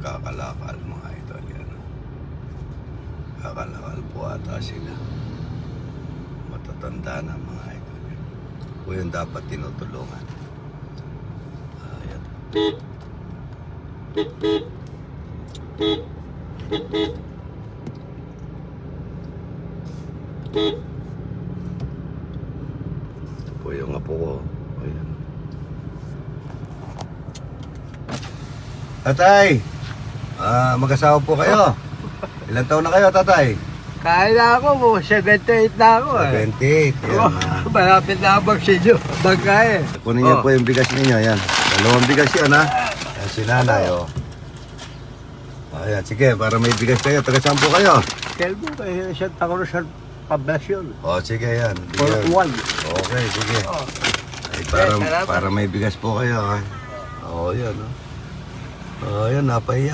nagkakalakal mga idol. Yan. Kakalakal po ata sila. Matatanda na mga idol. Yan. Po yung dapat tinutulungan. Ayan. Ito po yung apo ko. Ayan. Tatay! Mag-asawa po kayo. Ilan taon na kayo, tatay? Kaya na ako, 78 na ako eh. 28. Yan. Malapit na ako magsinyo. Bagay. Kunin niyo po yung bigas ninyo. Yan. Dalawang bigas yan, ha? Yan si nanay, oh. Ayan, sige, para may bigas kayo. Taga-saan po kayo? Kelmo kayo, isang takot sa pablasyon. Oh, sige, yan. For Bigyan. one. Okay, sige. Oh. Ay, Salamat. para may bigas po kayo, ha? Oh, yan, oh. Oh, yan, napahiya.